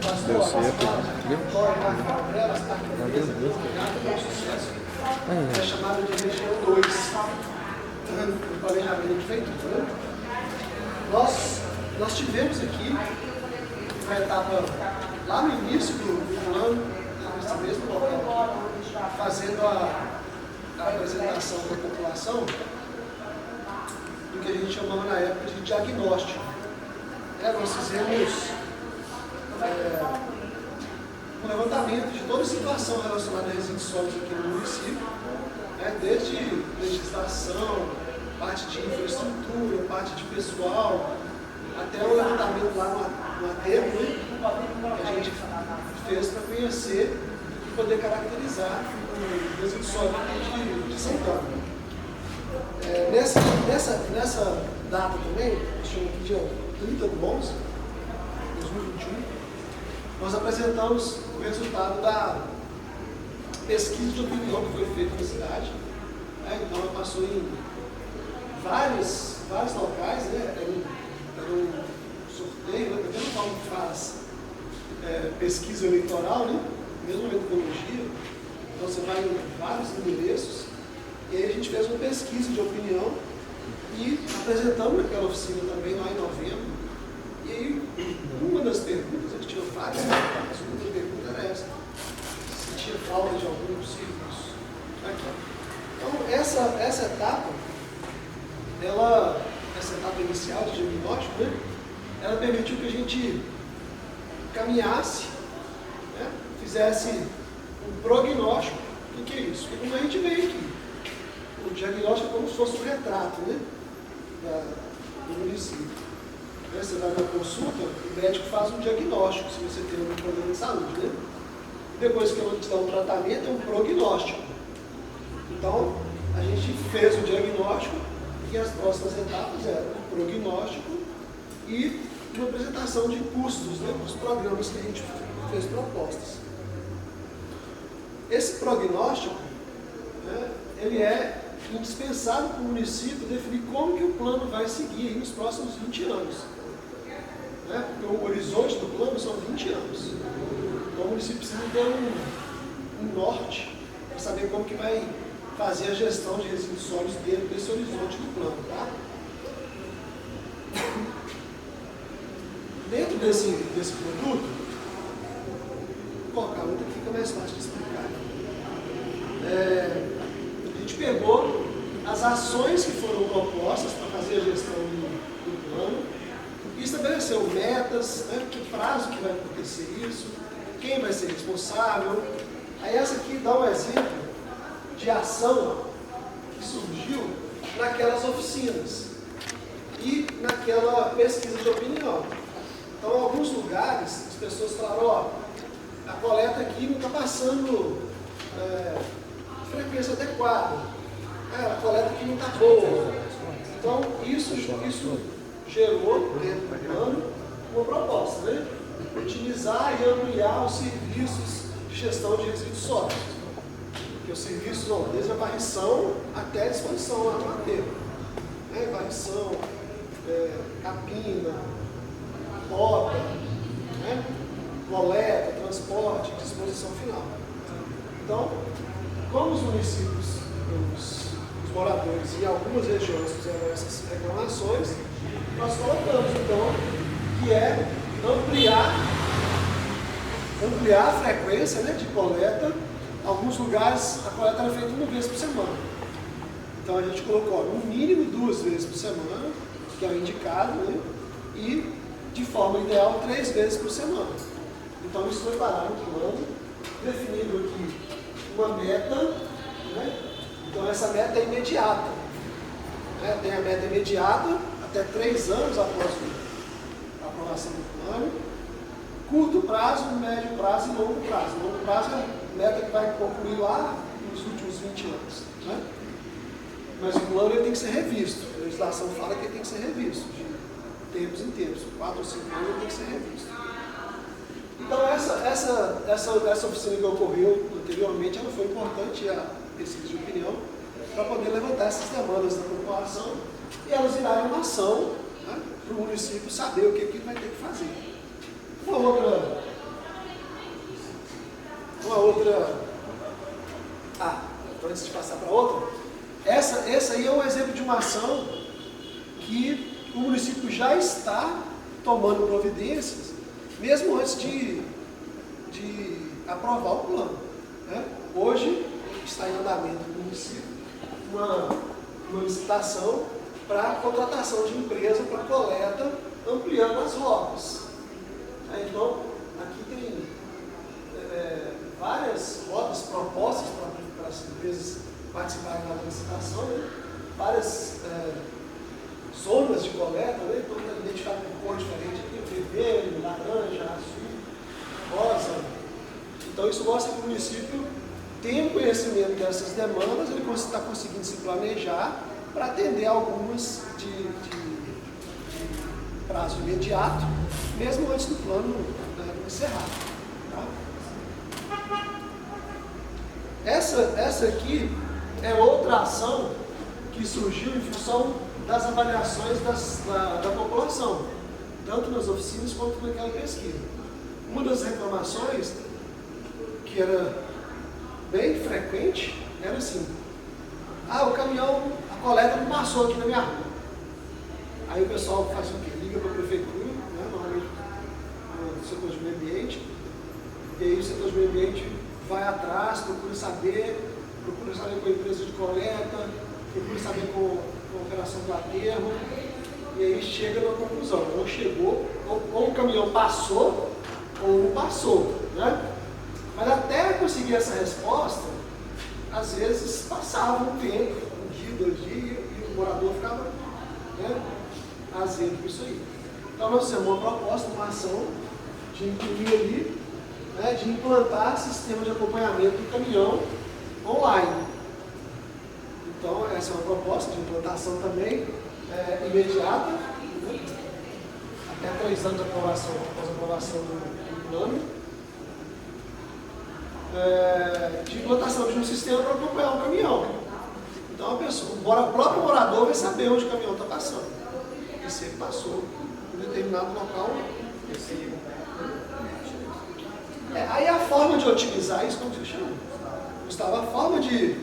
Deu certo. Deu? É chamada de região 2, o planejamento feito. Nós tivemos aqui uma etapa lá no início do ano, nesse mesmo local, fazendo a apresentação da população do que a gente chamava na época de diagnóstico. Nós fizemos um levantamento de toda a situação relacionada a resíduos sólidos aqui no município, desde legislação, parte de infraestrutura, parte de pessoal, até o levantamento lá no aterro, que a gente fez para conhecer e poder caracterizar o resíduo sólido aqui de Santana. Nessa data também, estamos aqui dia 30 de 11 de 2021, nós apresentamos o resultado da pesquisa de opinião que foi feita na cidade. Então ela passou em vários locais, era um sorteio, também como faz pesquisa eleitoral, mesmo metodologia. Então você vai em vários endereços, e aí a gente fez uma pesquisa de opinião e apresentamos naquela oficina também lá em novembro. E aí, uma das perguntas, a gente tinha várias perguntas, uma das perguntas era essa: se tinha falta de algum dos serviços. Então, essa etapa, essa etapa inicial de diagnóstico, ela permitiu que a gente caminhasse, fizesse um prognóstico. O que é isso? Porque como a gente veio aqui, o diagnóstico é como se fosse um retrato do município. Você vai na consulta, o médico faz um diagnóstico, se você tem algum problema de saúde. Depois que ele te dá um tratamento, é um prognóstico. Então, a gente fez o diagnóstico e as próximas etapas eram o prognóstico e uma apresentação de custos, dos programas que a gente fez propostas. Esse prognóstico, ele é indispensável para o município definir como que o plano vai seguir nos próximos 20 anos. Porque o horizonte do plano são 20 anos. Então o município precisa ter um norte para saber como que vai fazer a gestão de resíduos sólidos dentro desse horizonte do plano. Dentro desse produto, vou colocar outra que fica mais fácil de explicar. A gente pegou as ações que foram propostas para fazer a gestão do plano e estabeleceu metas, que prazo que vai acontecer isso, quem vai ser responsável. Aí essa aqui dá um exemplo de ação que surgiu naquelas oficinas e naquela pesquisa de opinião. Então, em alguns lugares, as pessoas falaram, a coleta aqui não está passando frequência adequada, a coleta aqui não está boa. Então, isso gerou, dentro do plano, uma proposta, utilizar e ampliar os serviços de gestão de resíduos sólidos. Porque os serviços vão desde a varrição até a disposição lá no aterro. Varrição, capina, rota, coleta, transporte, disposição final. Então, como os municípios, os moradores e algumas regiões fizeram essas reclamações, nós colocamos, então, que é ampliar a frequência de coleta. Em alguns lugares, a coleta era feita uma vez por semana. Então, a gente colocou no mínimo 2 vezes por semana, que é o indicado, e, de forma ideal, 3 vezes por semana. Então, isso foi parar no plano, definido aqui uma meta, Então, essa meta é imediata. Tem a meta imediata, até 3 anos após a aprovação do plano. Curto prazo, médio prazo e longo prazo. Longo prazo é a meta que vai concluir lá nos últimos 20 anos. Mas o plano ele tem que ser revisto. A legislação fala que ele tem que ser revisto, de tempos em tempos. 4 ou 5 anos ele tem que ser revisto. Então, essa oficina que ocorreu anteriormente, ela foi importante, a pesquisa de opinião, para poder levantar essas demandas da população e elas virarem uma ação, para o município saber o que ele vai ter que fazer. Uma outra Uma outra... então antes de passar para outra, essa aí é um exemplo de uma ação que o município já está tomando providências, mesmo antes de aprovar o plano. Né? Hoje está em andamento no município uma licitação para contratação de empresa para coleta, ampliando as rotas. Então, aqui tem várias rotas propostas para as empresas participarem da licitação, né? Várias zonas de coleta, né? Então, identificado com cor diferente aqui, vermelho, laranja, azul, rosa. Então, isso mostra que o município tem conhecimento dessas demandas, ele está conseguindo se planejar para atender algumas de prazo imediato, mesmo antes do plano encerrar. Tá? Essa aqui é outra ação que surgiu em função das avaliações da população, tanto nas oficinas quanto naquela pesquisa. Uma das reclamações, que era bem frequente, era assim: o caminhão, a coleta não passou aqui na minha rua. Aí o pessoal faz o quê? Liga para a prefeitura, né, normalmente no setor de meio ambiente, e aí o setor de meio ambiente vai atrás, procura saber com a empresa de coleta, procura saber com a operação do aterro, e aí chega na conclusão: não chegou, ou o caminhão passou, ou não passou, né? Mas até conseguir essa resposta, às vezes passava um tempo, um dia, 2 dias, e o morador ficava, né, azedo com isso aí. Então nós fizemos uma proposta, uma ação de incluir ali, né, de implantar sistema de acompanhamento do caminhão online. Então essa é uma proposta de implantação também imediata, né, até 3 anos após a aprovação do plano. De implantação de um sistema para acompanhar o caminhão. Então o próprio morador vai saber onde o caminhão está passando. E se ele passou em determinado local. Aí a forma de otimizar isso, como você chama? Gustavo, a forma de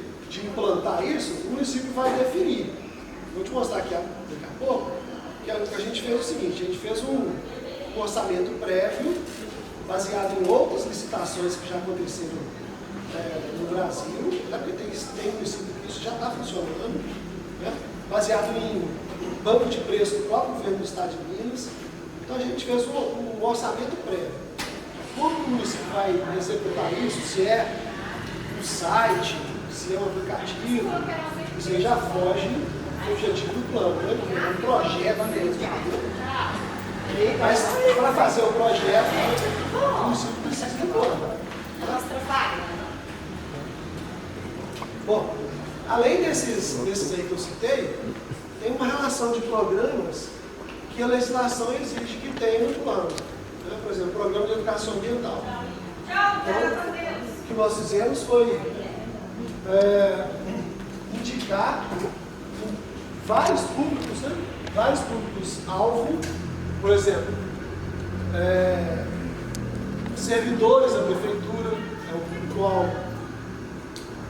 implantar isso, o município vai definir. Vou te mostrar aqui daqui a pouco, que a gente fez o seguinte: a gente fez um orçamento prévio, baseado em outras licitações que já aconteceram no Brasil, né, porque tem município que isso já está funcionando, né, baseado em banco de preço do próprio governo do Estado de Minas. Então a gente fez um orçamento prévio. Como o município vai executar isso, se é um site, se é um aplicativo, isso aí já foge do objetivo do plano, né, porque é um projeto mesmo. Mas para fazer o projeto, o município precisa de plano. Bom, além desses aí que eu citei, tem uma relação de programas que a legislação exige que tenha no plano. Né? Por exemplo, o Programa de Educação Ambiental. Então, o que nós fizemos foi indicar vários públicos, né? Vários públicos-alvo. Por exemplo, servidores da prefeitura é o público-alvo,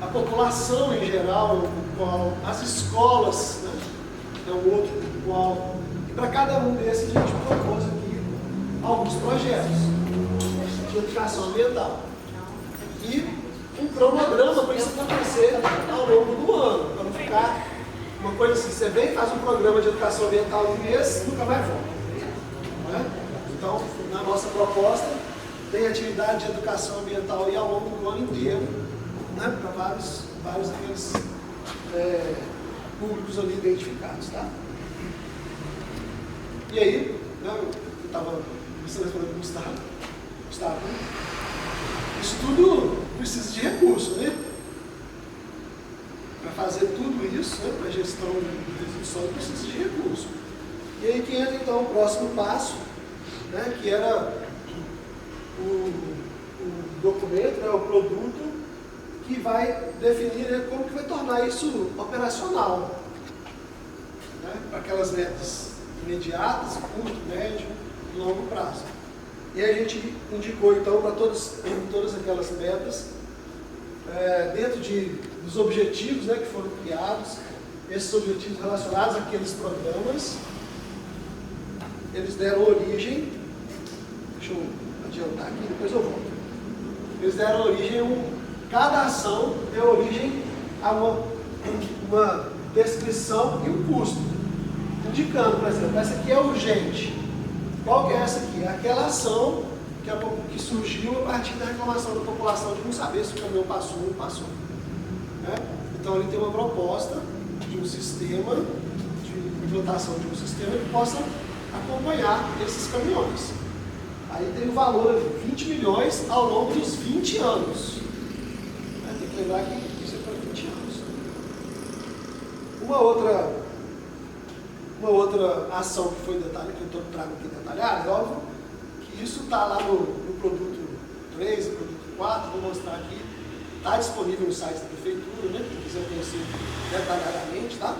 a população em geral é o público-alvo, as escolas, né, é um outro público-alvo. E para cada um desses a gente propôs aqui alguns projetos de educação ambiental. E um cronograma para isso acontecer ao longo do ano, para não ficar uma coisa assim: você vem e faz um programa de educação ambiental em um mês, nunca mais volta. Então, na nossa proposta, tem atividade de educação ambiental aí ao longo do ano inteiro, né, para vários daqueles públicos ali identificados. Tá? E aí, né, eu estava pensando com o Gustavo, isso tudo precisa de recurso, né? Para fazer tudo isso, né, para gestão de resíduos sólidos, precisa de recurso. E aí que entra então o próximo passo, né, que era o documento, né, o produto, que vai definir, né, como que vai tornar isso operacional, né, para aquelas metas imediatas, curto, médio e longo prazo. E a gente indicou então para todas aquelas metas, dentro dos objetivos, né, que foram criados, esses objetivos relacionados àqueles programas, eles deram origem, deixa eu adiantar aqui, depois eu volto. Eles deram origem, cada ação deu origem a uma descrição e um custo, indicando, por exemplo, essa aqui é urgente. Qual que é essa aqui? É aquela ação que surgiu a partir da reclamação da população de não saber se o caminhão passou ou não passou. Né? Então ele tem uma proposta de um sistema, de implantação de um sistema que possa acompanhar esses caminhões. Aí tem o valor de 20 milhões ao longo dos 20 anos. Tem que lembrar que isso é para 20 anos. Uma outra ação que foi detalhada, que eu trago aqui detalhada, é óbvio que isso está lá no produto 3, no produto 4, vou mostrar aqui, está disponível no site da prefeitura, né, quem quiser conhecer detalhadamente, tá?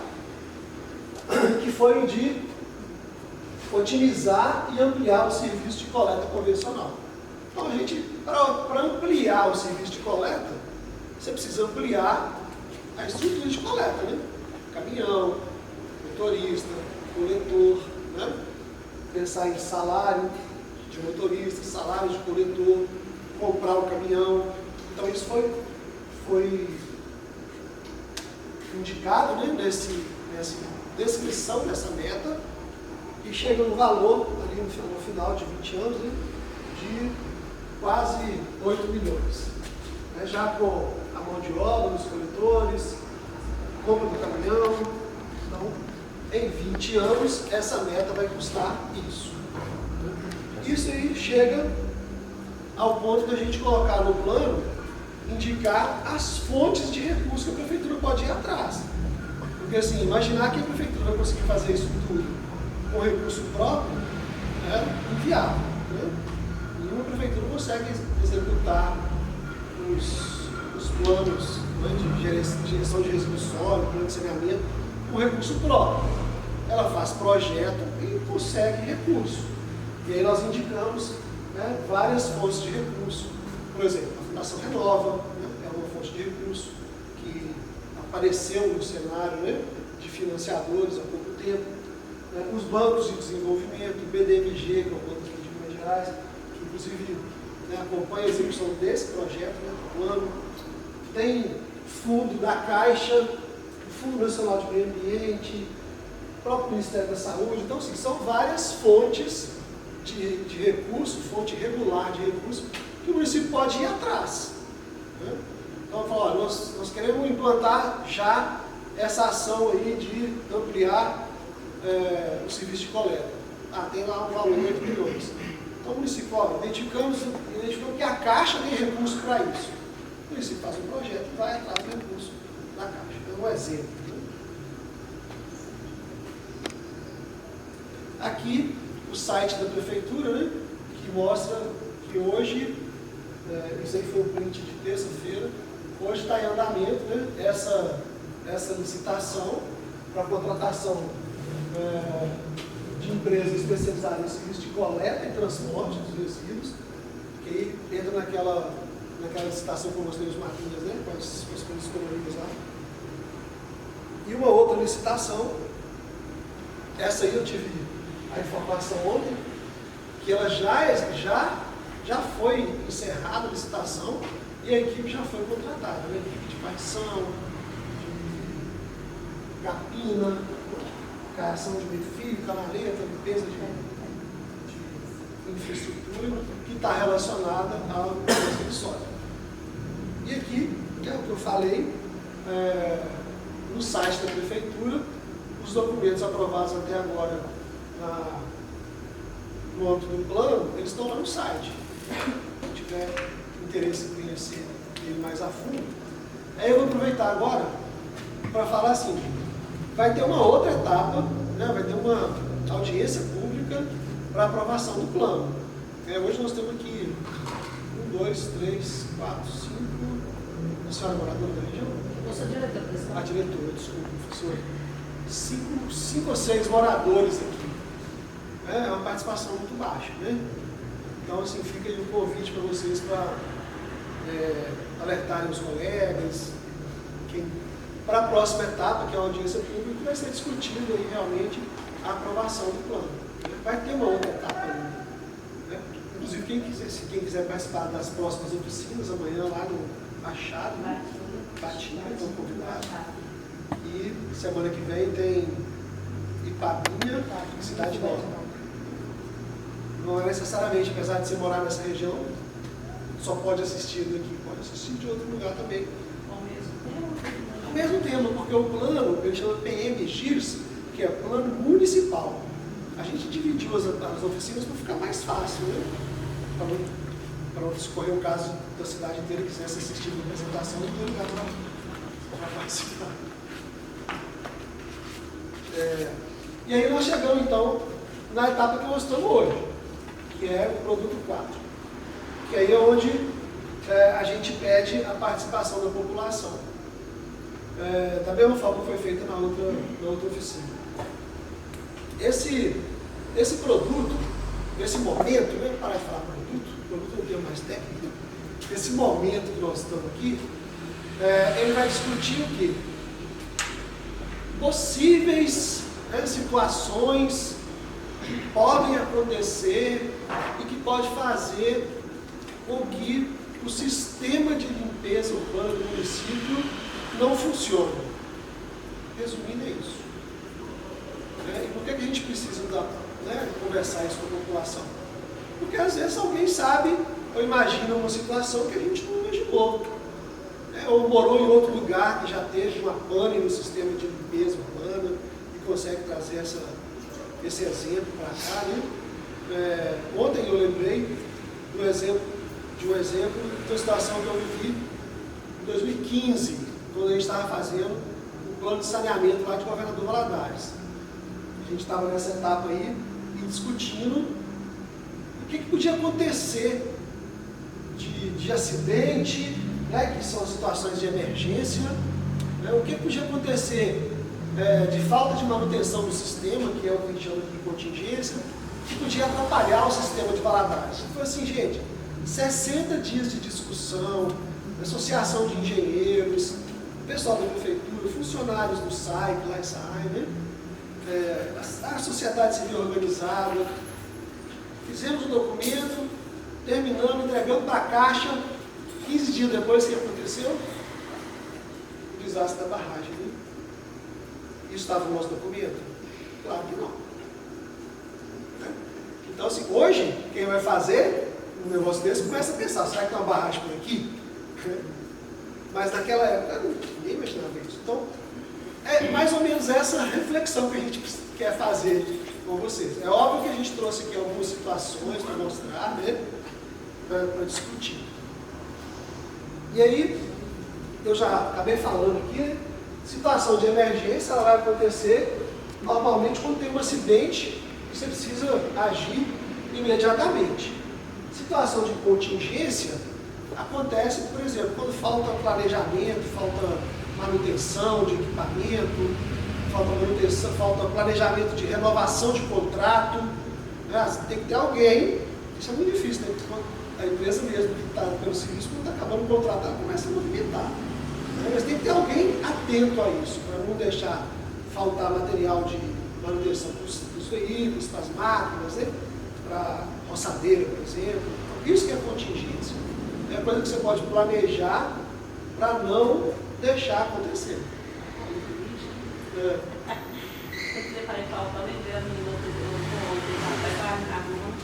Que foi o de otimizar e ampliar o serviço de coleta convencional. Então, a gente, para ampliar o serviço de coleta, você precisa ampliar a estrutura de coleta, né? Caminhão, motorista, coletor, né? Pensar em salário de motorista, salário de coletor, comprar o caminhão. Então, isso foi indicado, né, nessa descrição dessa meta, e chega no valor, ali no final de 20 anos, né, de quase 8 milhões. Né, já com a mão de obra dos coletores, compra do caminhão. Então, em 20 anos, essa meta vai custar isso. Isso aí chega ao ponto da gente colocar no plano, indicar as fontes de recursos que a prefeitura pode ir atrás. Porque assim, imaginar que a prefeitura vai conseguir fazer isso tudo com recurso próprio é inviável. Né? Nenhuma prefeitura consegue executar os planos, né, de gestão de resíduos sólidos, plano de saneamento, com recurso próprio. Ela faz projeto e consegue recurso. E aí nós indicamos, né, várias fontes de recurso. Por exemplo, a Fundação Renova, né, é uma fonte de recurso que apareceu no cenário, né, de financiadores há pouco tempo. Né, os bancos de desenvolvimento, o BDMG, que é o Banco de Minas Gerais, que inclusive, né, acompanha a execução desse projeto, né, do plano. Tem fundo da Caixa, o Fundo Nacional de Meio Ambiente, o próprio Ministério da Saúde. Então, assim, são várias fontes de recurso, fonte regular de recurso, que o município pode ir atrás. Né? Então, falo, nós queremos implantar já essa ação aí de ampliar o serviço de coleta. Tem lá um valor de 8 milhões. Então, o município, identificamos que a Caixa tem recurso para isso. O município faz um projeto e vai atrás do recurso da Caixa. É um exemplo. Aqui, o site da prefeitura, né, que mostra que hoje, isso aí foi um print de terça-feira, hoje está em andamento, né, essa licitação para contratação de empresas especializadas em serviço de coleta e transporte dos resíduos, que aí entra naquela licitação que eu mostrei os mapinhas, né, com as coisas coloridas lá. E uma outra licitação, essa aí eu tive a informação ontem, que ela já foi encerrada a licitação e a equipe já foi contratada, né? Equipe de partição, de capina, caiação de meio-fio, canaleta, limpeza de infraestrutura, que está relacionada ao resíduo sólido. E aqui, que é o que eu falei, no site da prefeitura, os documentos aprovados até agora no âmbito do plano, eles estão lá no site. Se tiver interesse em conhecer ele mais a fundo. Aí eu vou aproveitar agora para falar assim, vai ter uma outra etapa, né, vai ter uma audiência pública para aprovação do plano. Hoje nós temos aqui 1, 2, 3, 4, 5, a senhora é moradora da região? Eu sou diretora, pessoal. A diretora, desculpa, professor. 5 ou 6 moradores aqui. É uma participação muito baixa, né? Então, assim, fica aí um convite para vocês para alertarem os colegas, para a próxima etapa, que é a audiência pública, vai ser discutido aí realmente a aprovação do plano. Vai ter uma outra etapa ainda. Né? Inclusive, quem quiser participar das próximas oficinas, amanhã lá no Machado, Batinha, estão convidados. E semana que vem tem Ipabinha e Cidade Nova. Não é necessariamente, apesar de você morar nessa região, só pode assistir daqui, pode assistir de outro lugar também. Ao mesmo tempo, porque o plano, ele chama PM-GIRS, que é plano municipal. A gente dividiu as oficinas para ficar mais fácil, né? Para não escorrer o caso da cidade inteira quisesse assistir a apresentação, não tem lugar para participar. E aí nós chegamos, então, na etapa que nós estamos hoje, que é o produto 4. Que aí é onde a gente pede a participação da população. Da mesma forma que foi feita na outra oficina. Esse produto, nesse momento, né, parar de falar produto é um termo mais técnico, esse momento que nós estamos aqui, ele vai discutir o quê? Possíveis situações que podem acontecer e que pode fazer com que o sistema de limpeza urbana do município não funcione. Resumindo, é isso. E por que a gente precisa conversar isso com a população? Porque às vezes alguém sabe ou imagina uma situação que a gente não imaginou. Ou morou em outro lugar que já teve uma pane no sistema de limpeza urbana e consegue trazer esse exemplo para cá. Né? Ontem eu lembrei de um exemplo de uma situação que eu vivi em 2015, quando a gente estava fazendo o plano de saneamento lá de Governador Valadares. A gente estava nessa etapa aí e discutindo o que podia acontecer de acidente, né, que são situações de emergência, né, o que podia acontecer de falta de manutenção do sistema, que é o que a gente chama de contingência, que podia atrapalhar o sistema de Valadares. Então, assim, gente, 60 dias de discussão, associação de engenheiros, pessoal da prefeitura, funcionários do SAI, né? A sociedade civil organizada. Fizemos o documento, terminamos, entregamos para a Caixa. 15 dias depois, o que aconteceu? O desastre da barragem. Né? Isso estava no nosso documento? Claro que não. Né? Então, assim, hoje, quem vai fazer um negócio desse começa a pensar, será que tem uma barragem por aqui? Mas naquela época, ninguém imaginava isso. Então, é mais ou menos essa reflexão que a gente quer fazer com vocês. É óbvio que a gente trouxe aqui algumas situações para mostrar, né? Para discutir. E aí, eu já acabei falando aqui, né? Situação de emergência, ela vai acontecer normalmente quando tem um acidente e você precisa agir imediatamente. Situação de contingência acontece, por exemplo, quando falta planejamento, falta manutenção de equipamento, falta planejamento de renovação de contrato. Né? Tem que ter alguém, isso é muito difícil, né? A empresa mesmo que está pelo serviço, quando está acabando o contrato, ela começa a movimentar. Né? Mas tem que ter alguém atento a isso, para não deixar faltar material de manutenção para os veículos, para as máquinas, né? Para a roçadeira, por exemplo. Isso que é contingência. É coisa que você pode planejar para não deixar acontecer. Eu preparei para o lembrei a menina não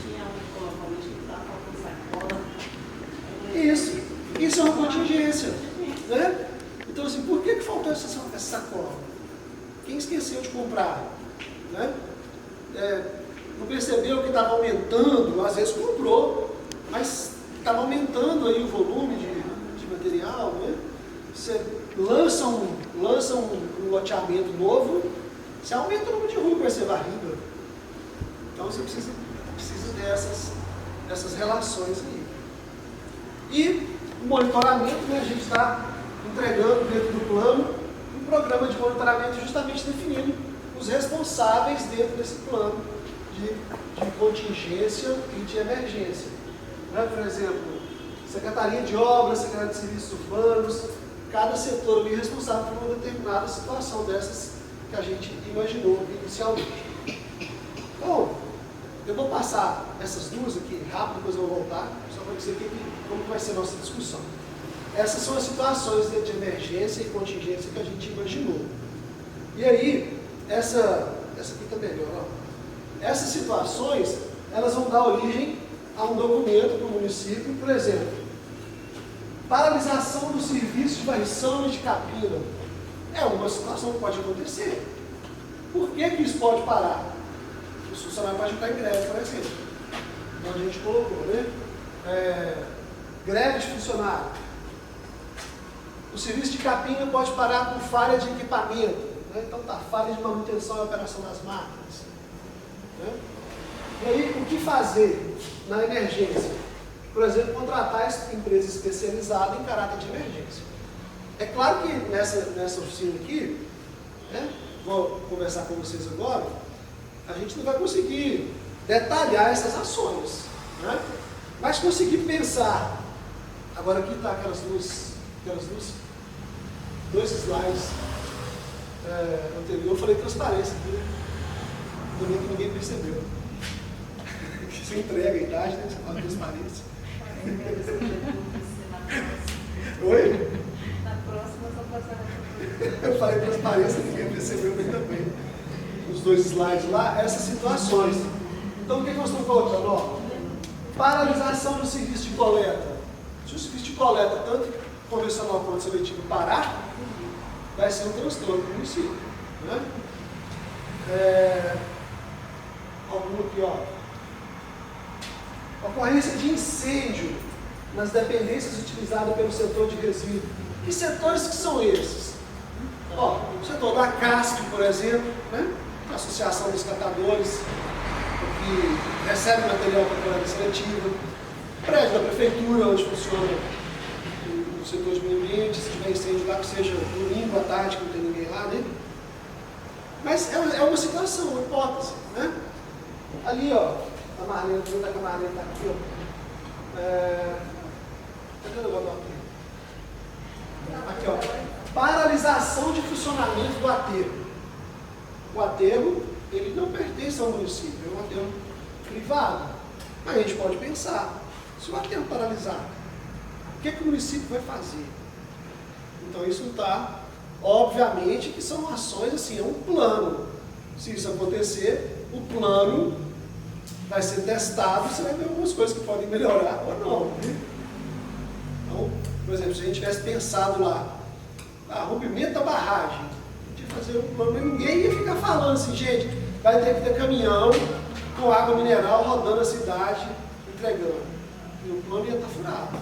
tinha um sacola. Isso é uma contingência. Né? Então, assim, por que faltou essa sacola? Quem esqueceu de comprar? Né? Não percebeu que estava aumentando, às vezes comprou, mas estava aumentando aí o volume de material, né? Você lança um loteamento novo, você aumenta o número de rua que vai ser varrida. Então você precisa dessas relações aí. E o monitoramento, né, a gente está entregando dentro do plano um programa de monitoramento justamente definindo os responsáveis dentro desse plano de contingência e de emergência. né? Por exemplo, Secretaria de Obras, Secretaria de Serviços Urbanos, cada setor ali é responsável por uma determinada situação dessas que a gente imaginou inicialmente. Então, eu vou passar essas duas aqui rápido, depois eu vou voltar, só para dizer como vai ser a nossa discussão. Essas são as situações de emergência e contingência que a gente imaginou. E aí, essa aqui está melhor, ó. Essas situações, elas vão dar origem a um documento para o município, por exemplo, paralisação do serviço de varrição e de capina. É uma situação que pode acontecer. Por que isso pode parar? Os funcionários podem estar em greve, por exemplo. Então a gente colocou, né? Greve de funcionário. O serviço de capina pode parar por falha de equipamento. Né? Então tá, falha de manutenção e operação das máquinas. Né? E aí, o que fazer na emergência? Por exemplo, contratar empresa especializada em caráter de emergência. É claro que nessa oficina aqui, né, vou conversar com vocês agora, a gente não vai conseguir detalhar essas ações, né? Mas conseguir pensar. Agora aqui está aquelas dois slides anterior, eu falei transparência aqui, né? Também que ninguém percebeu. Você entrega a idade, né? Você fala transparência. Oi? Na próxima, só passar. Eu falei transparência, ninguém percebeu bem também. Os dois slides lá, essas situações. Então, o que nós estamos colocando? Ó, paralisação do serviço de coleta. Se o serviço de coleta, tanto convencional quanto seletivo, parar, vai ser um transtorno do município. Né? Algum aqui, ó. Ocorrência de incêndio nas dependências utilizadas pelo setor de resíduo. Que setores que são esses? Ó, o setor da CASP, por exemplo, né? A Associação dos Catadores, que recebe material para coleta seletiva. Prédio da prefeitura, onde funciona o setor de meio ambiente, se tiver incêndio lá, que seja domingo à tarde, que não tem ninguém lá, né? Mas é uma situação, uma hipótese, né? Ali, ó, a Marlene, a Marlene está aqui, ó. Cadê o negócio do aterro? Aqui, ó. Paralisação de funcionamento do aterro. O aterro, ele não pertence ao município, é um aterro privado. Mas a gente pode pensar, se o aterro paralisar, o que o município vai fazer? Então isso está, obviamente que são ações assim, é um plano. Se isso acontecer, o plano vai ser testado, você vai ver algumas coisas que podem melhorar ou não. Né? Então, por exemplo, se a gente tivesse pensado lá, rompimento da barragem, a gente ia fazer um plano, mas ninguém ia ficar falando assim, gente, vai ter que ter caminhão com água mineral rodando a cidade, entregando. E o plano ia estar furado.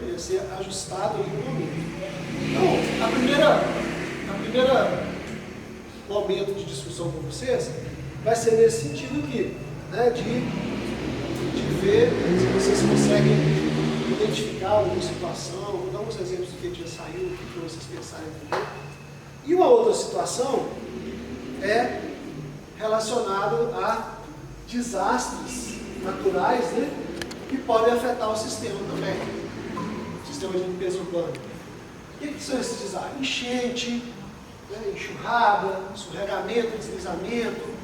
Ia ser ajustado ali no momento. Então, a primeira momento de discussão com vocês vai ser nesse sentido aqui, né, de ver se vocês conseguem identificar alguma situação, vou dar uns exemplos do que já saiu aqui para vocês pensarem também. E uma outra situação é relacionada a desastres naturais, né, que podem afetar o sistema também, o sistema de limpeza urbana. O que são esses desastres? Enchente, né, enxurrada, escorregamento, deslizamento,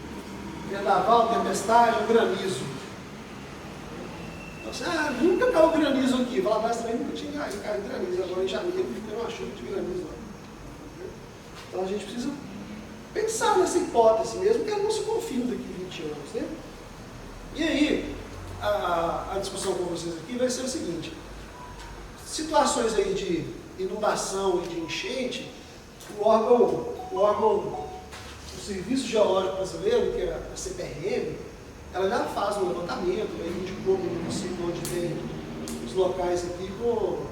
vendaval, tempestade, granizo. Então, assim, nunca caiu granizo aqui. Valadares também nunca tinha caído granizo. Agora em janeiro tem uma chuva de granizo lá. Então a gente precisa pensar nessa hipótese mesmo, que ela não se confirma daqui a 20 anos. Né? E aí, a discussão com vocês aqui vai ser o seguinte: situações aí de inundação e de enchente, o órgão do Serviço Geológico Brasileiro, que é a CPRM, ela já faz um levantamento, aí indicou no município onde tem os locais aqui com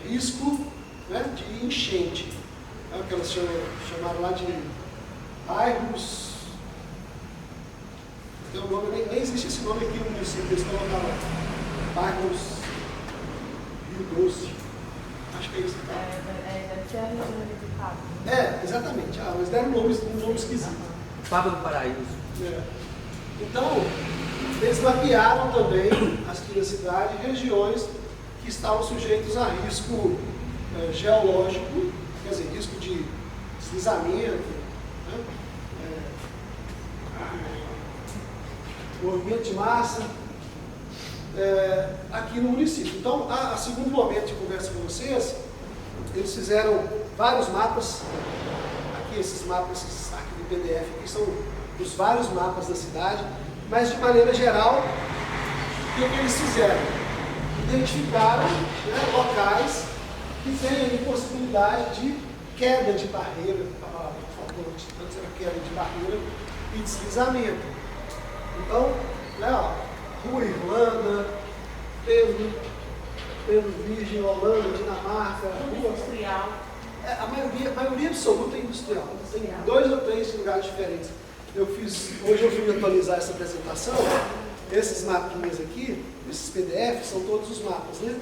risco, né, de enchente. É o que elas chamaram lá de bairros. Tem um nome, nem existe esse nome aqui no município, eles colocaram bairros Rio Doce. Acho que é isso que tá. Deve ser a região do Pablo. Mas deram um nome esquisito. Pablo do Paraíso. Então, eles mapearam também, aqui na cidade, regiões que estavam sujeitos a risco geológico, quer dizer, risco de deslizamento, né? Movimento de massa, aqui no município. Então, a segundo momento de conversa com vocês, eles fizeram vários mapas, aqui esses mapas, esses arquivos de PDF, que são os vários mapas da cidade, mas de maneira geral, o que eles fizeram? Identificaram, né, locais que têm aí possibilidade de queda de barreira, a palavra que faltou antes era queda de barreira e deslizamento. Então, né, ó, Rua Irlanda, Pedro Virgem, Holanda, Dinamarca, Rua Industrial. A maioria absoluta é industrial. Tem 2 ou 3 lugares diferentes. Hoje eu fui atualizar essa apresentação. Esses mapinhas aqui, esses PDFs, são todos os mapas, né?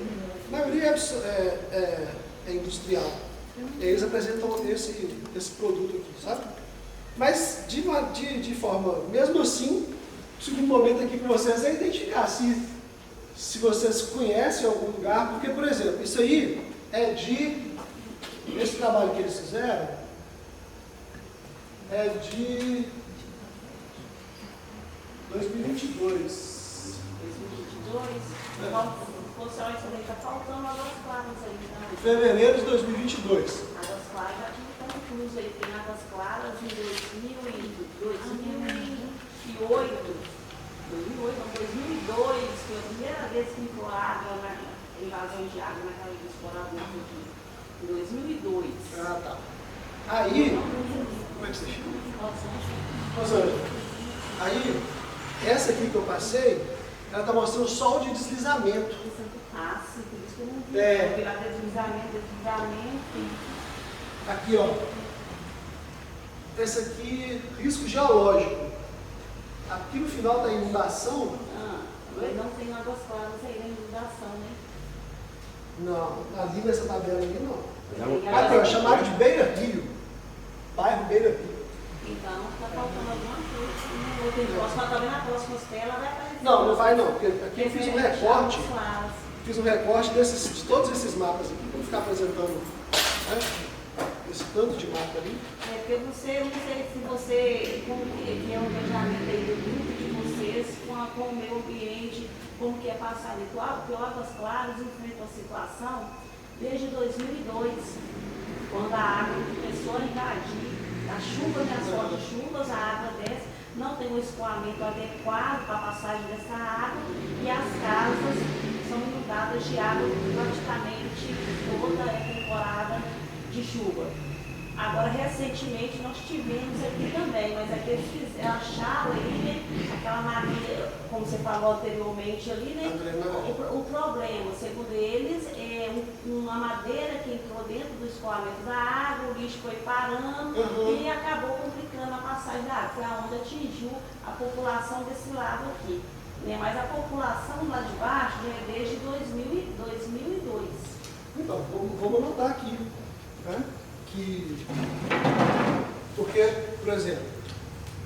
A maioria é industrial. E eles apresentam esse produto aqui, sabe? Mas de forma, mesmo assim, o segundo momento aqui com vocês é identificar se vocês conhecem algum lugar, porque, por exemplo, isso aí é esse trabalho que eles fizeram é de 2022. 2022? Função isso aí, está faltando Águas Claras aí. Então. Fevereiro de 2022. Águas Claras já tinha tão incluso aí, tem Águas Claras em 2002, que foi a primeira vez que entrou água, invasão de água naquela exploradora aqui. Em 2002. Ah, tá. Aí, como é que você chama? Rosângela. Aí, essa aqui que eu passei, ela está mostrando só o de deslizamento. Ah, sim, por isso que eu não vi. Deslizamento. Aqui, ó. Essa aqui, risco geológico. Aqui no final da inundação. Mas não tem Águas Claras aí na inundação, né? Não, ali nessa tabela aí não. Aqui, ó, chamaram de Beira Rio. Bairro Beira Rio. Então, está faltando alguma coisa. Talvez na próxima tela vai aparecer. Não vai não, porque aqui eu fiz um recorte. Fiz um recorte de todos esses mapas aqui, para ficar apresentando, né? Esse tanto de mapa ali. Porque você, não sei se você, como que é o engajamento aí do grupo de vocês com o meio ambiente, como que é passado e porque o Águas Claras enfrenta a situação desde 2002, quando a água começou a invadir, a chuva e as fortes chuvas, a água desce, não tem um escoamento adequado para a passagem dessa água e as casas são inundadas de água praticamente toda a temporada de chuva. Agora, recentemente, nós tivemos aqui também, mas aqui eles acharam ali, né, aquela maneira, como você falou anteriormente ali, né, o problema, segundo eles, é uma madeira que entrou dentro do escoamento da água, o lixo foi parando e acabou complicando a passagem da água, foi aonde atingiu a população desse lado aqui. Né, mas a população lá de baixo já é desde 2002. Então, vamos anotar aqui, né? Porque, por exemplo,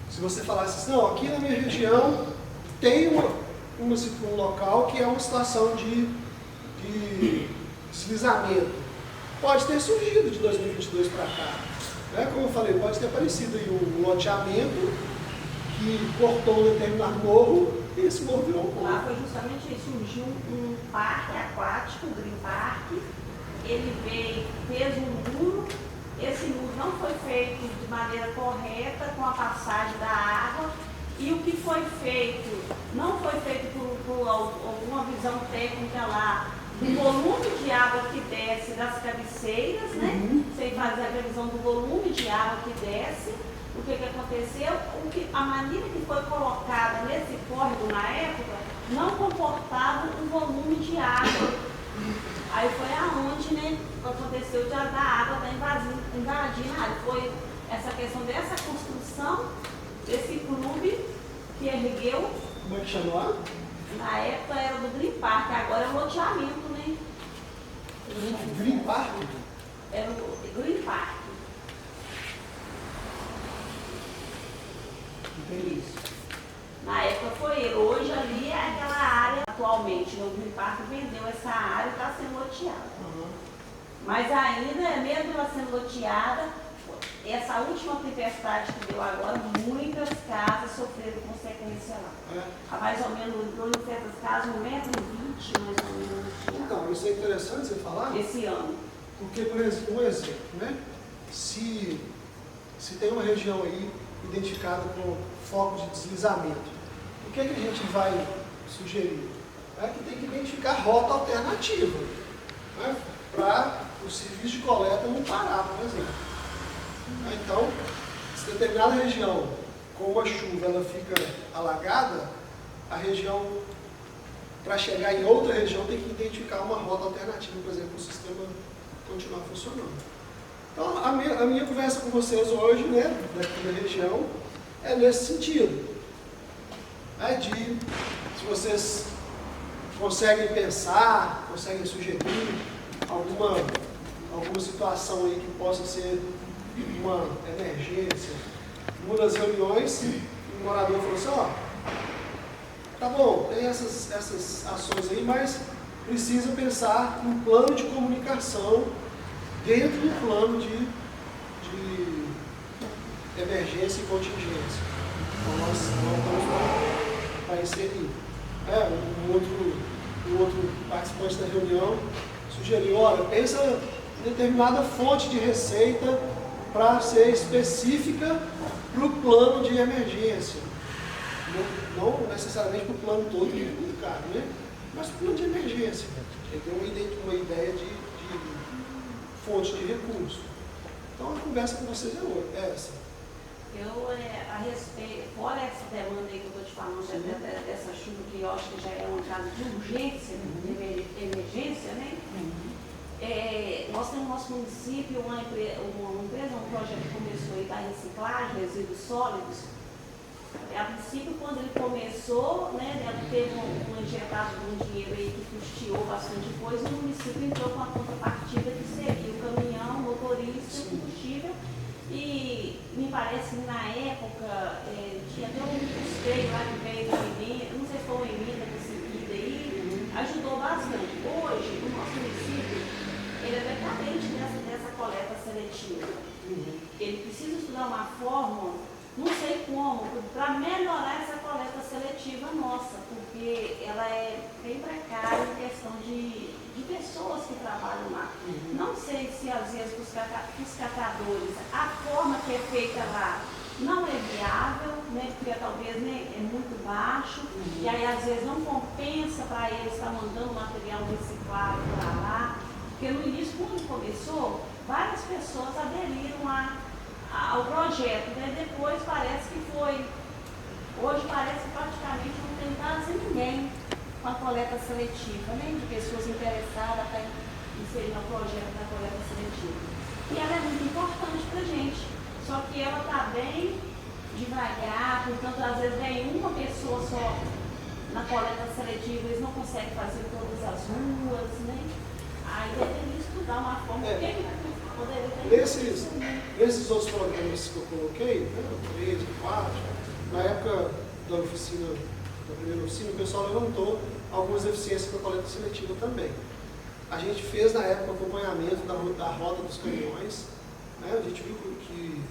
se você falasse assim, não, aqui na minha região tem um local que é uma situação de deslizamento. Pode ter surgido de 2022 para cá. Né? Como eu falei, pode ter aparecido aí um loteamento que cortou um determinado morro e esse morro virou um morro. Lá foi justamente isso, surgiu um parque aquático, o Green Park, ele fez um muro. Esse muro não foi feito de maneira correta com a passagem da água e o que foi feito não foi feito por alguma visão técnica lá do volume de água que desce das cabeceiras, né? Sem fazer a previsão do volume de água que desce. O que aconteceu? A maneira que foi colocada nesse córrego na época não comportava um volume de água. Aí foi aonde, né, aconteceu da água invadindo a área. Foi essa questão dessa construção, desse clube que ergueu. Como é que chamou lá? Na época era do Green Park, agora é o loteamento, né? Green Park? Era o Green Park. Entendi. Isso. Na época foi ele. Hoje ali Parque vendeu essa área e está sendo loteada. Uhum. Mas ainda, mesmo ela sendo loteada, essa última tempestade que deu agora, muitas casas sofreram consequência lá. Há mais ou menos, em torno dessas casas, 1,20 m mais ou menos. Então, isso é interessante você falar. Esse ano. Porque, por exemplo, um exemplo, né? Se tem uma região aí identificada com focos de deslizamento, o que é que a gente vai sugerir? É que tem que identificar rota alternativa, né? Para o serviço de coleta não parar, por exemplo. Então, se determinada região, com uma chuva, ela fica alagada, a região, para chegar em outra região, tem que identificar uma rota alternativa, por exemplo, para o sistema continuar funcionando. Então, a minha conversa com vocês hoje, né, daqui da região, é nesse sentido. É de, se vocês conseguem pensar, conseguem sugerir alguma situação aí que possa ser uma emergência. Numa das reuniões, o morador falou assim, ó, tá bom, tem essas ações aí, mas precisa pensar num plano de comunicação dentro do plano de emergência e contingência. Então nós estamos para inserir. Um outro participante da reunião sugeriu, olha, pensa em determinada fonte de receita para ser específica para o plano de emergência. Não necessariamente para o plano todo do carro, né? Mas para o plano de emergência. Ele tem uma ideia de fonte de recurso. Então a conversa com vocês é essa. A respeito, fora essa demanda aí que eu estou te falando, dessa chuva, que eu acho que já é um caso de urgência, de emergência, né? Nós temos no nosso município uma empresa, um projeto que começou aí da reciclagem, resíduos sólidos. A princípio, quando ele começou, né, teve um injetado de um dinheiro aí que custeou bastante coisa, e o município entrou com a contrapartida que seria o caminhão, o motorista, o combustível. E me parece que na época tinha até um custeio lá que veio da emenda, não sei se foi uma emenda conseguida aí, ajudou bastante. Hoje, o nosso município, ele é carente dessa coleta seletiva. Ele precisa estudar uma fórmula, não sei como, para melhorar essa coleta seletiva nossa, porque ela é bem precária em questão de pessoas que trabalham lá. Não sei se às vezes os catadores, a forma que é feita lá não é viável, né, porque talvez, né, é muito baixo, e aí às vezes não compensa para eles estar mandando material reciclado para lá, porque no início, quando começou, várias pessoas aderiram ao projeto, né? Depois parece que hoje parece que praticamente não tem quase ninguém com a coleta seletiva, né? De pessoas interessadas para inserir no projeto da coleta seletiva. E ela é muito importante para a gente, só que ela está bem devagar, portanto, às vezes vem uma pessoa só na coleta seletiva, eles não conseguem fazer todas as ruas, né? Aí tem que estudar uma forma que poderia ter. Esses outros programas que eu coloquei, né, 3, 4, na época da primeira oficina, o pessoal levantou algumas deficiências da coleta seletiva também. A gente fez na época o acompanhamento da rota dos caminhões, né, a gente viu que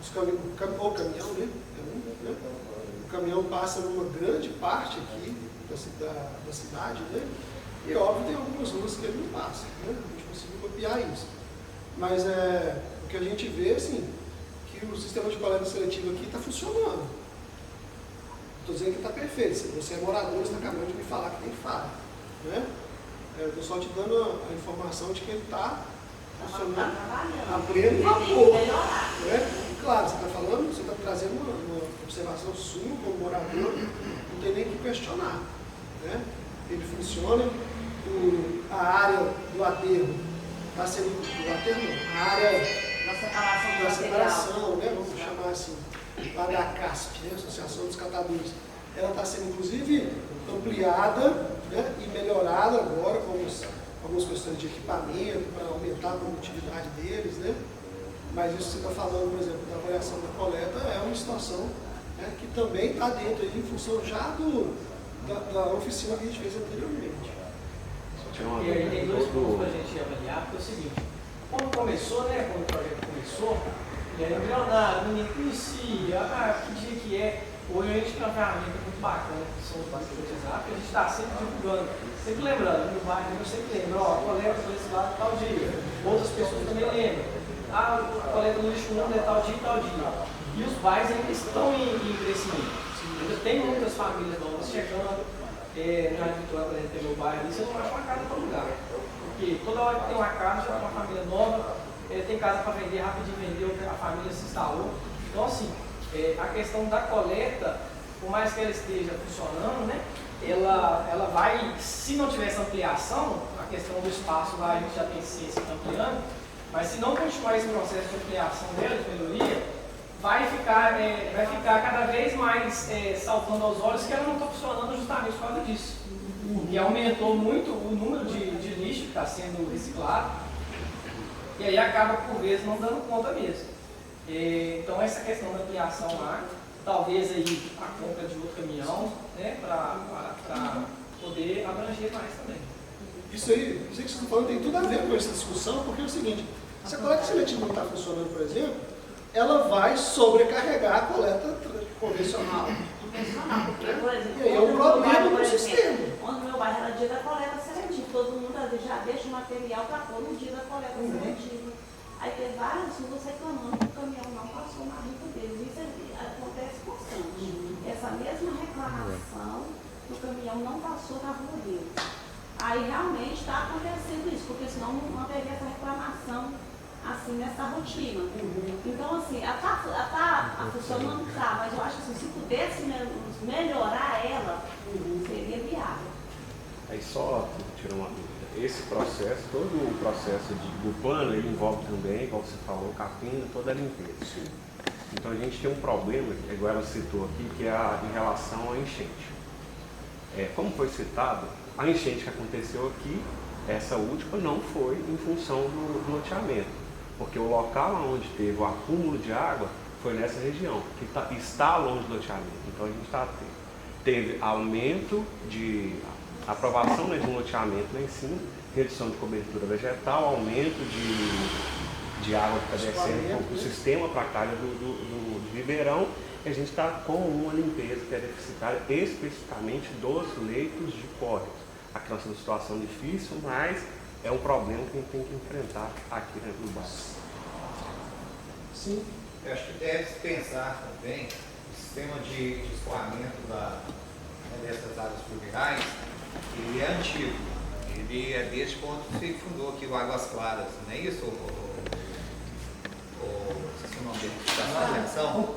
o caminhão, né, o caminhão passa numa grande parte aqui da cidade, né, e óbvio tem algumas ruas que ele não passa, né, a gente conseguiu copiar isso. Mas o que a gente vê, assim, que o sistema de coleta seletiva aqui está funcionando. Estou dizendo que está perfeito. Se você é morador, você está acabando de me falar que tem falha, né? Eu estou só te dando a informação de que ele está funcionando a pleno vapor, né? Claro, você está falando, você está trazendo uma observação sua como morador, não tem nem que questionar, né? Ele funciona, a área do aterro está sendo, a área da separação, né, vamos chamar assim, lá da CASP, né, Associação dos Catadores, ela está sendo inclusive ampliada, né, e melhorada agora com algumas questões de equipamento para aumentar a produtividade deles, né? Mas isso que você está falando, por exemplo, da avaliação da coleta é uma situação, né, que também está dentro aí, em função já da oficina que a gente fez anteriormente. E aí tem dois pontos para a gente avaliar, porque é o seguinte, quando começou, né, quando o projeto começou, e aí embrionário, ninguém conhecia, que dia que é. Hoje a gente tem uma ferramenta muito bacana, que são os parceiros de WhatsApp, que a gente está sempre divulgando, sempre lembrando, no bairro eu sempre lembro, coleta desse lado tal dia. Outras pessoas também lembram. Coleta do lixo úmido é tal dia e tal dia. E os bairros ainda estão em crescimento. Ainda tem muitas famílias novas chegando. Na Vitória, por exemplo, tem meu bairro ali, você não acha uma casa para lugar. Porque toda hora que tem uma casa, já tem uma família nova, tem casa para vender, rapidinho vendeu, a família se instalou. Então, assim, a questão da coleta, por mais que ela esteja funcionando, né, ela vai, se não tiver essa ampliação, a questão do espaço lá a gente já tem ciência ampliando, mas se não continuar esse processo de ampliação dela, de melhoria, vai ficar cada vez mais saltando aos olhos que ela não está funcionando justamente por causa disso. E aumentou muito o número de lixo que está sendo reciclado, e aí acaba por vezes não dando conta mesmo. Então essa questão da ampliação lá, talvez aí a compra de outro caminhão, né, para poder abranger mais também. Isso aí que vocês estão falando tem tudo a ver com essa discussão, porque é o seguinte, se a coleta seletiva não está funcionando, por exemplo, ela vai sobrecarregar a coleta convencional. Porque, por exemplo, E aí é um problema no sistema. Onde no meu bairro era dia da coleta seletiva, todo mundo às vezes já deixa o material para pôr no dia da coleta seletiva. Aí tem várias ruas reclamando que o caminhão não passou na rua deles. Isso acontece constante. Essa mesma reclamação que o caminhão não passou na rua deles. Aí realmente está acontecendo isso, porque senão não haveria essa reclamação assim nessa rotina. Então assim, ela tá funcionando, tá, mas eu acho que assim, se pudesse melhorar ela, seria viável. Aí só tirar uma dúvida. Esse processo, todo o processo do plano, ele envolve também, igual você falou, capina, toda a limpeza. Então a gente tem um problema, igual ela citou aqui, que é em relação à enchente. Como foi citado, a enchente que aconteceu aqui, essa última, não foi em função do loteamento, porque o local onde teve o acúmulo de água foi nessa região, que está longe do loteamento. Então a gente teve aumento de aprovação de um loteamento lá em cima, redução de cobertura vegetal, aumento de água que está descendo do sistema para a calha do ribeirão, e a gente está com uma limpeza que é deficitária especificamente dos leitos de córregos. Aqui nós temos uma situação difícil, mas é um problema que a gente tem que enfrentar aqui dentro do bairro. Sim. Eu acho que deve se pensar também o sistema de escoamento dessas águas fluviais. Ele é antigo, ele é desde quando se fundou aqui o Águas Claras, não é isso? Esqueci o nome dele, da associação?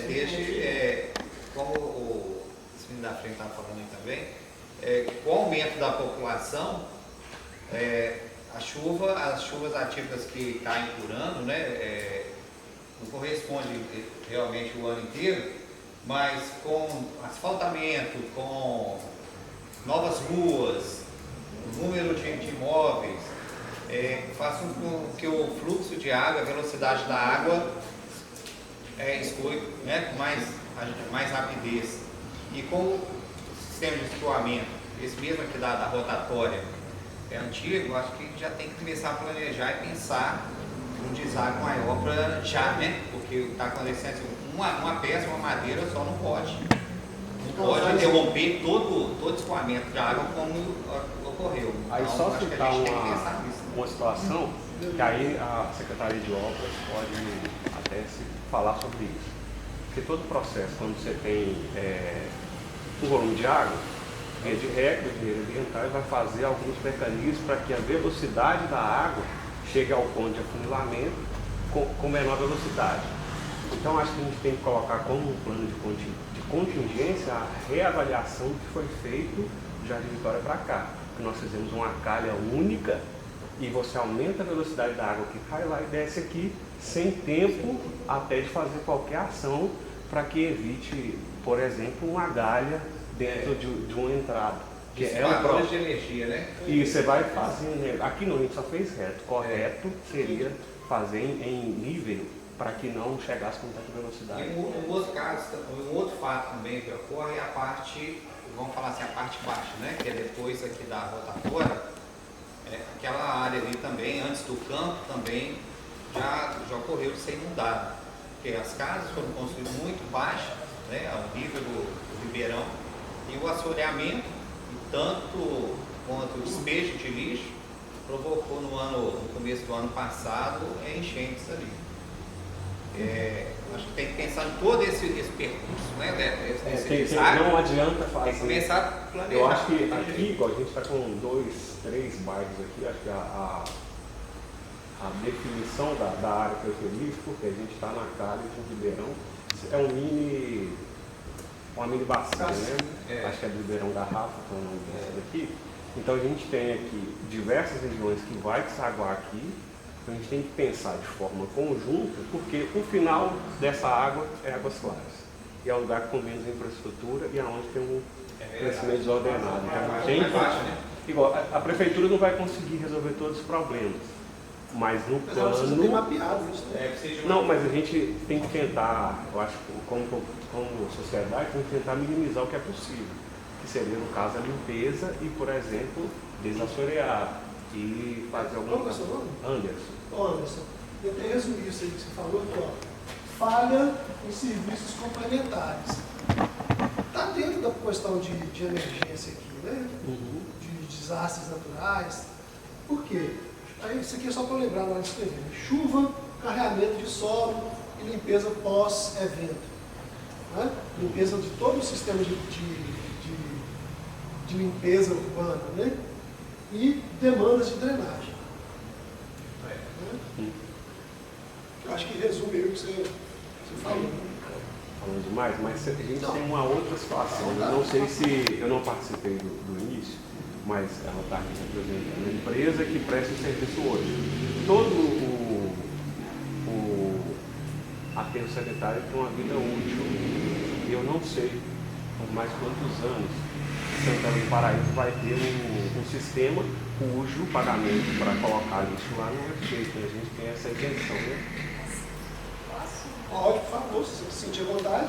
Desde, como o menino da frente estava falando aí também, com o aumento da população, as chuvas atípicas que caem por ano, né, não corresponde realmente o ano inteiro, mas com asfaltamento, com novas ruas, número de imóveis, faz com que o fluxo de água, a velocidade da água escoe, né, com mais rapidez. E com o sistema de escoamento, esse mesmo aqui da rotatória, é antigo, acho que já tem que começar a planejar e pensar um deságua maior para já, né? Porque está acontecendo uma peça, uma madeira só não pode. Não pode interromper todo o escoamento de água como ocorreu. Aí então, só acho que citar a gente tem que pensar nisso. uma situação que aí a Secretaria de Obras pode até falar sobre isso. Porque todo processo, quando você tem um volume de água, via de regra, o engenheiro ambiental vai fazer alguns mecanismos para que a velocidade da água chegue ao ponto de afunilamento com menor velocidade. Então acho que a gente tem que colocar como um plano de contingência a reavaliação que foi feito do Jardim Vitória para cá. Porque nós fizemos uma calha única e você aumenta a velocidade da água que cai lá e desce aqui sem tempo até de fazer qualquer ação para que evite, por exemplo, uma galha dentro de uma entrada. Que é um problema de energia, né? E você vai fazendo, aqui no Rio só fez reto, correto seria fazer em nível para que não chegasse com tanta velocidade. E um outro caso, um outro fato também que ocorre é a parte vamos falar assim, a parte baixa, né? Que é depois aqui da rotatória, aquela área ali também, antes do campo, também já ocorreu de ser inundada. Porque as casas foram construídas muito baixas, né? Ao nível do ribeirão, e o assoreamento, tanto quanto o despejo de lixo, provocou no começo do ano passado enchentes ali. Acho que tem que pensar em todo esse percurso, né? Não adianta fazer. Tem que começar a planejar. Eu acho que aqui, igual a gente está com 2, 3 bairros aqui, acho que a definição da área que eu feliz, porque a gente está na calha de um ribeirão, é uma mini bacia, né? Acho que é do Ribeirão Garrafa, que é o nome dessa daqui. Então a gente tem aqui diversas regiões que vai desaguar aqui. Então a gente tem que pensar de forma conjunta, porque o final dessa água é Águas Claras. E é o lugar com menos infraestrutura e aonde tem um crescimento desordenado. Então, tem igual, a prefeitura não vai conseguir resolver todos os problemas, mas no plano... Tem mapeado isso, né? Não, mas a gente tem que tentar, eu acho que como sociedade, tem que tentar minimizar o que é possível. Que seria, no caso, a limpeza e, por exemplo, desassorear e fazer alguma coisa. Qual é o seu nome? Anderson. Anderson, eu tenho resumir isso aí que você falou aqui, ó. Falha em serviços complementares. Está dentro da questão de emergência aqui, né? De desastres naturais. Por quê? Aí, isso aqui é só para lembrar na hora de escrever. Chuva, carregamento de solo e limpeza pós-evento. Né? Limpeza de todo o sistema de limpeza urbana, né? E demandas de drenagem. Né? Eu acho que resume aí o que você falou. Falando demais, mas a gente tem uma outra situação. Eu não sei se eu não participei do início, mas ela está aqui representando a empresa que presta o serviço hoje. Todo o aterro sanitário tem uma vida útil. E eu não sei por mais quantos anos Santana do Paraíso vai ter um sistema cujo pagamento para colocar lixo lá não é feito. A gente tem essa intenção, né? Posso? Pode, por favor, se você sentir vontade.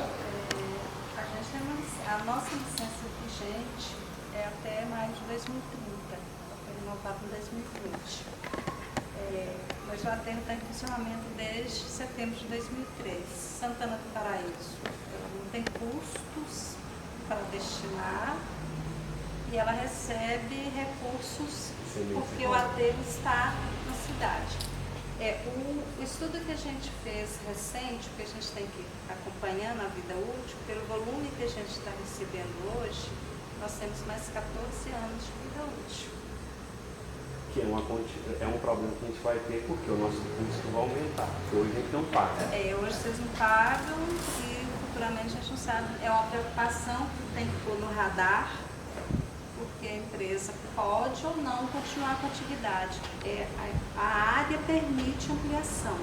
A nossa licença vigente é até maio de 2030. Ela foi renovada em 2020. Mas o aterro está em funcionamento desde setembro de 2003. Santana do Paraíso. Ela não tem custos para destinar e ela recebe recursos porque o aterro está na cidade. O estudo que a gente fez recente, que a gente tem que ir acompanhando a vida útil, pelo volume que a gente está recebendo hoje, nós temos mais 14 anos de vida útil. Que é um problema que a gente vai ter porque o nosso custo vai aumentar, porque hoje a gente não paga. Hoje vocês não pagam e futuramente a gente não sabe. É uma preocupação que tem que pôr no radar, porque a empresa pode ou não continuar com a atividade. A área permite ampliação,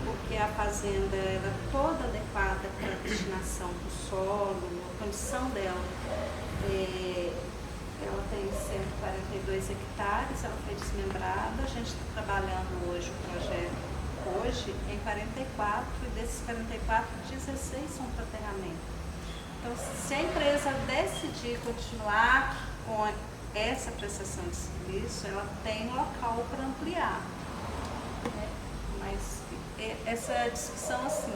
porque a fazenda é toda adequada para a destinação do solo, a condição dela. Ela tem 142 hectares, ela foi desmembrada. A gente está trabalhando hoje o projeto em 44, e desses 44, 16 são para aterramento. Então, se a empresa decidir continuar com essa prestação de serviço, ela tem local para ampliar. Né? Mas essa discussão, assim,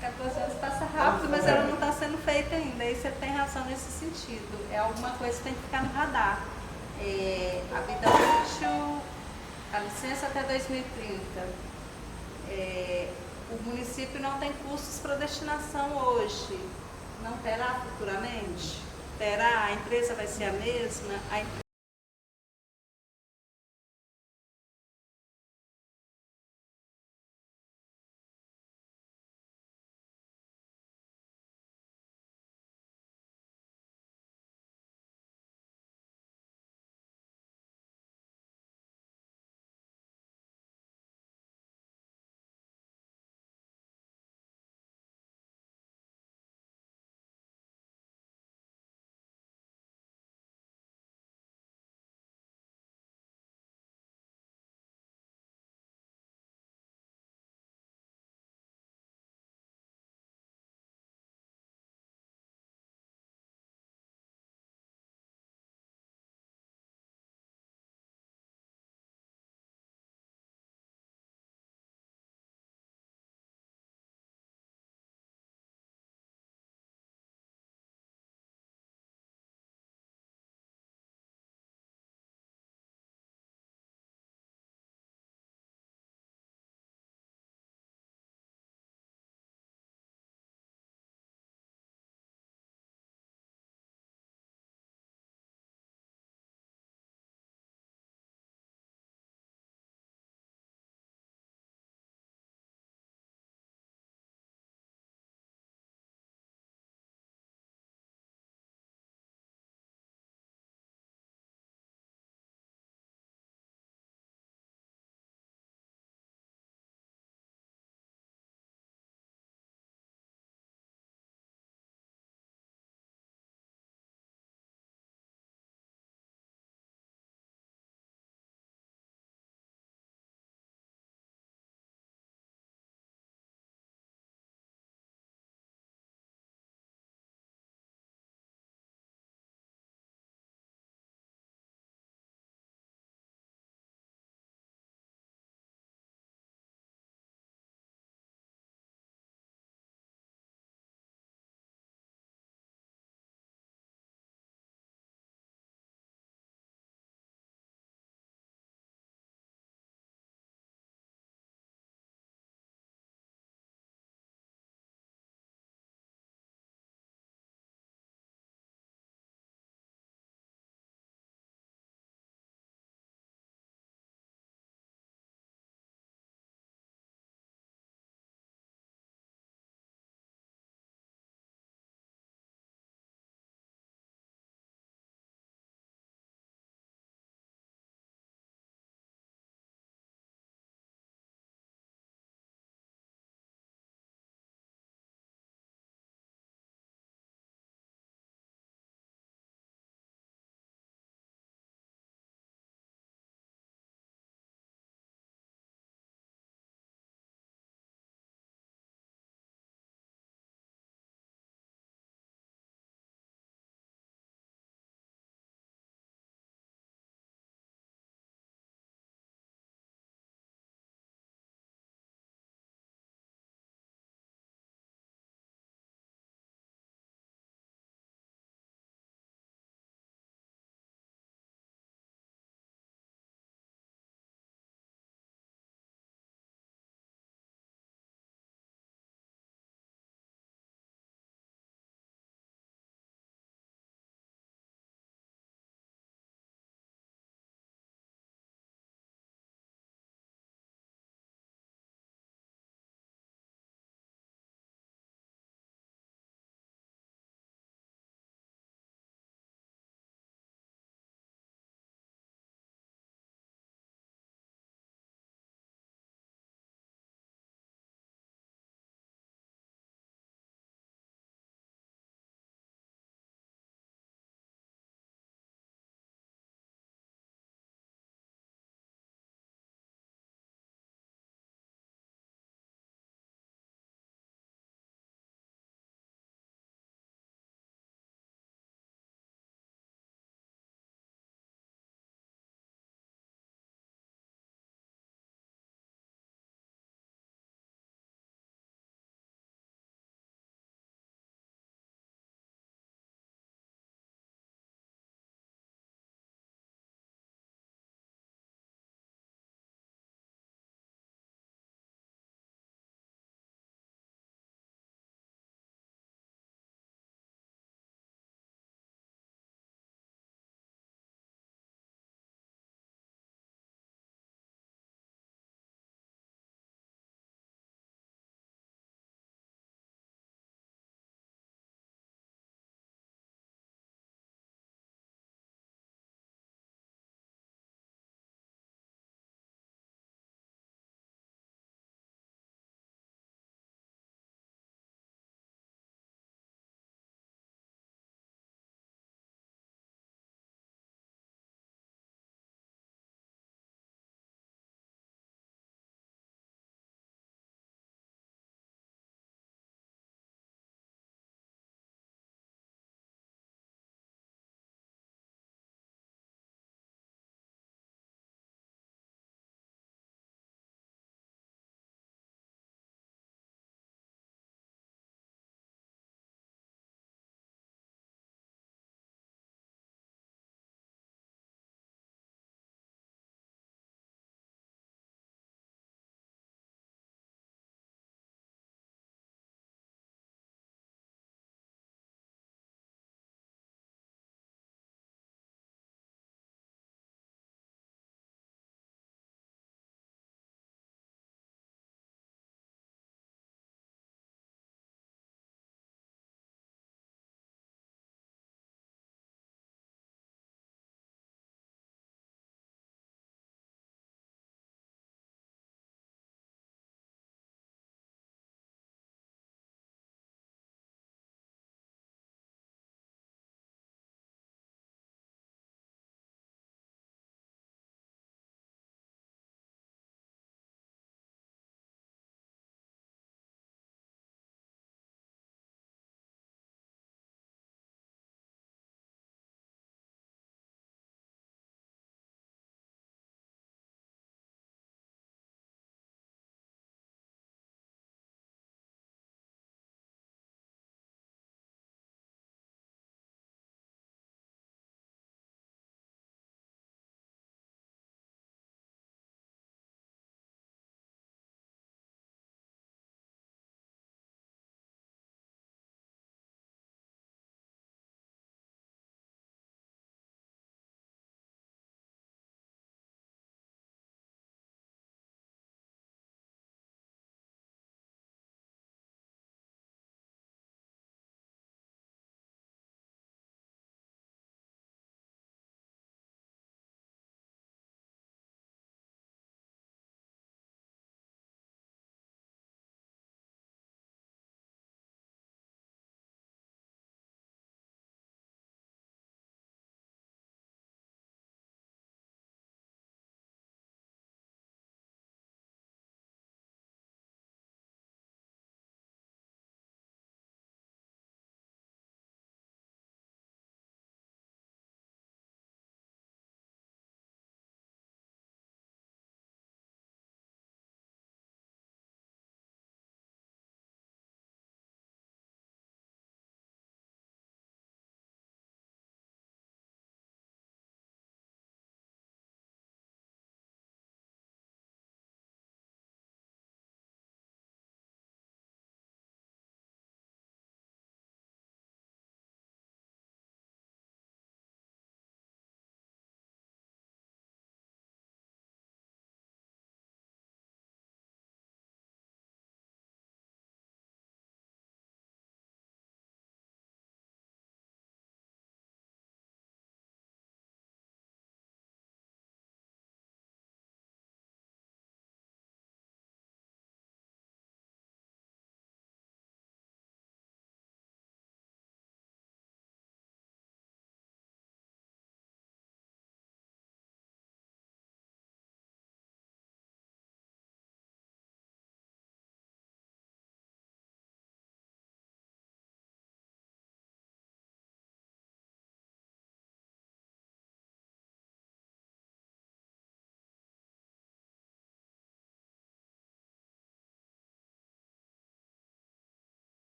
14 anos passa rápido, mas ela não está sendo feita ainda. E você tem razão nesse sentido. É alguma coisa que tem que ficar no radar. A vida útil, a licença até 2030. O município não tem custos para destinação hoje. Não terá futuramente? Terá? A empresa vai ser a mesma?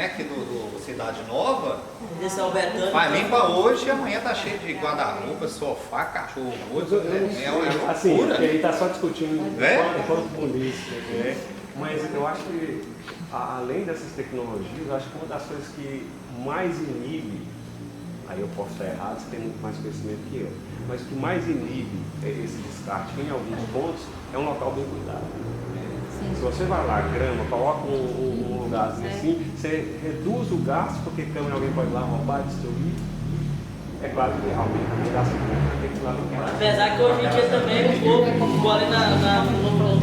aqui do Cidade Nova, Esse Albertano. vai limpa hoje e amanhã tá cheio de guarda-roupa, sofá, cachorro morto, né? É uma assim, loucura. porque ele está só discutindo É? enquanto polícia, né? Mas eu acho que, além dessas tecnologias, eu acho que uma das coisas que mais inibe, aí eu posso estar errado, você tem muito mais conhecimento que eu, mas o que mais inibe esse descarte em alguns pontos é um local bem cuidado. Se você vai lá, grama, coloca um lugarzinho assim, você reduz o gasto, porque câmera alguém pode ir lá roubar, destruir. É claro que realmente a gasto tem que ir lá no Apesar que hoje em dia também o povo, igual ali no